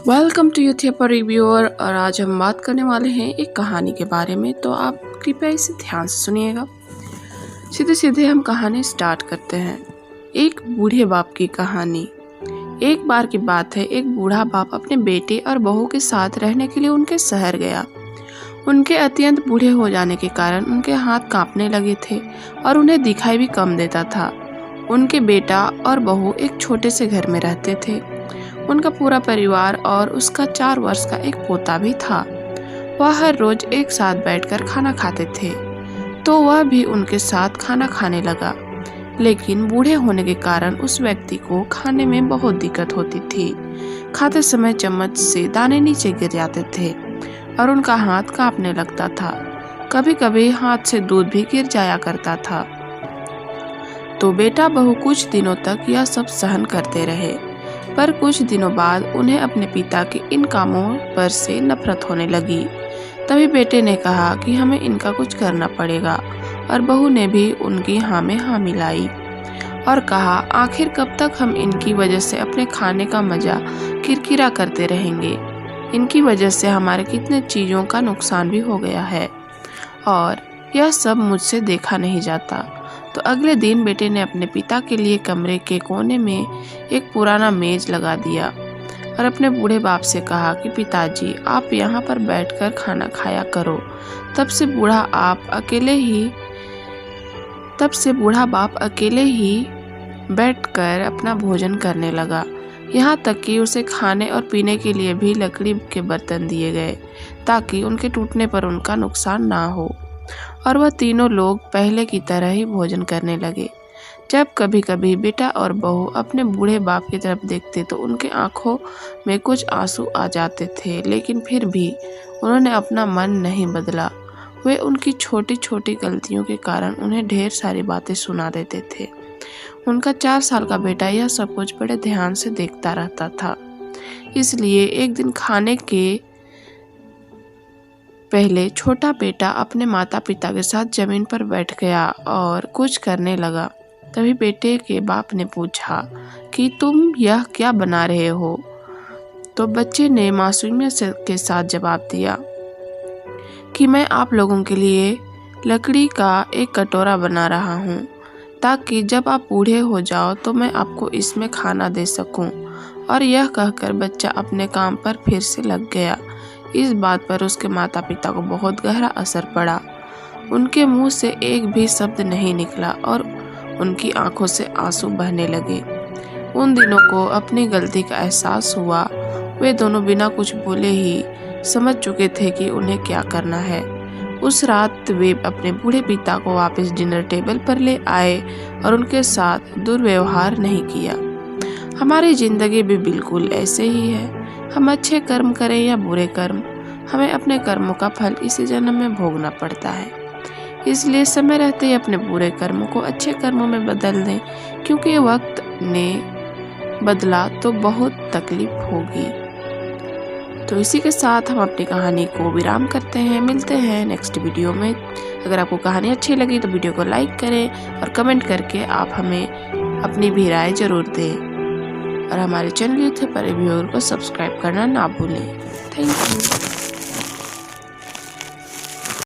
Welcome to यूथिया reviewer. और आज हम बात करने वाले हैं एक कहानी के बारे में, तो आप कृपया इसे ध्यान से सुनिएगा। सीधे सीधे हम कहानी स्टार्ट करते हैं। एक बूढ़े बाप की कहानी। एक बार की बात है, एक बूढ़ा बाप अपने बेटे और बहू के साथ रहने के लिए उनके शहर गया। उनके अत्यंत बूढ़े हो जाने के कारण उनके हाथ कांपने लगे थे और उन्हें दिखाई भी कम देता था। उनके बेटा और बहू एक छोटे से घर में रहते थे। उनका पूरा परिवार और उसका 4 वर्ष का एक पोता भी था। वह हर रोज एक साथ बैठकर खाना खाते थे, तो वह भी उनके साथ खाना खाने लगा। लेकिन बूढ़े होने के कारण उस व्यक्ति को खाने में बहुत दिक्कत होती थी। खाते समय चम्मच से दाने नीचे गिर जाते थे और उनका हाथ कांपने लगता था। कभी कभी हाथ से दूध भी गिर जाया करता था। तो बेटा बहू कुछ दिनों तक यह सब सहन करते रहे, पर कुछ दिनों बाद उन्हें अपने पिता के इन कामों पर से नफरत होने लगी। तभी बेटे ने कहा कि हमें इनका कुछ करना पड़ेगा, और बहू ने भी उनकी हाँ में हाँ मिलाई और कहा, आखिर कब तक हम इनकी वजह से अपने खाने का मजा किरकिरा करते रहेंगे। इनकी वजह से हमारे कितने चीज़ों का नुकसान भी हो गया है और यह सब मुझसे देखा नहीं जाता। तो अगले दिन बेटे ने अपने पिता के लिए कमरे के कोने में एक पुराना मेज लगा दिया और अपने बूढ़े बाप से कहा कि पिताजी, आप यहाँ पर बैठकर खाना खाया करो। तब से बूढ़ा बाप अकेले ही बैठकर अपना भोजन करने लगा। यहाँ तक कि उसे खाने और पीने के लिए भी लकड़ी के बर्तन दिए गए, ताकि उनके टूटने पर उनका नुकसान ना हो। और वह तीनों लोग पहले की तरह ही भोजन करने लगे। जब कभी कभी बेटा और बहू अपने बूढ़े बाप की तरफ देखते तो उनके आंखों में कुछ आंसू आ जाते थे, लेकिन फिर भी उन्होंने अपना मन नहीं बदला। वे उनकी छोटी छोटी गलतियों के कारण उन्हें ढेर सारी बातें सुना देते थे। उनका 4 साल का बेटा यह सब कुछ बड़े ध्यान से देखता रहता था। इसलिए एक दिन खाने के पहले छोटा बेटा अपने माता पिता के साथ जमीन पर बैठ गया और कुछ करने लगा। तभी बेटे के बाप ने पूछा कि तुम यह क्या बना रहे हो। तो बच्चे ने मासूमियत के साथ जवाब दिया कि मैं आप लोगों के लिए लकड़ी का एक कटोरा बना रहा हूँ, ताकि जब आप बूढ़े हो जाओ तो मैं आपको इसमें खाना दे सकूं। और यह कहकर बच्चा अपने काम पर फिर से लग गया। इस बात पर उसके माता पिता को बहुत गहरा असर पड़ा। उनके मुंह से एक भी शब्द नहीं निकला और उनकी आंखों से आंसू बहने लगे। उन दिनों को अपनी गलती का एहसास हुआ। वे दोनों बिना कुछ बोले ही समझ चुके थे कि उन्हें क्या करना है। उस रात वे अपने बूढ़े पिता को वापस डिनर टेबल पर ले आए और उनके साथ दुर्व्यवहार नहीं किया। हमारी जिंदगी भी बिल्कुल ऐसे ही है। हम अच्छे कर्म करें या बुरे कर्म, हमें अपने कर्मों का फल इसी जन्म में भोगना पड़ता है। इसलिए समय रहते ही अपने बुरे कर्मों को अच्छे कर्मों में बदल दें, क्योंकि वक्त ने बदला तो बहुत तकलीफ होगी। तो इसी के साथ हम अपनी कहानी को विराम करते हैं। मिलते हैं नेक्स्ट वीडियो में। अगर आपको कहानी अच्छी लगी तो वीडियो को लाइक करें और कमेंट करके आप हमें अपनी भी राय जरूर दें। और हमारे चैनल यूथिया रिव्यूअर को सब्सक्राइब करना ना भूलें। Thank you.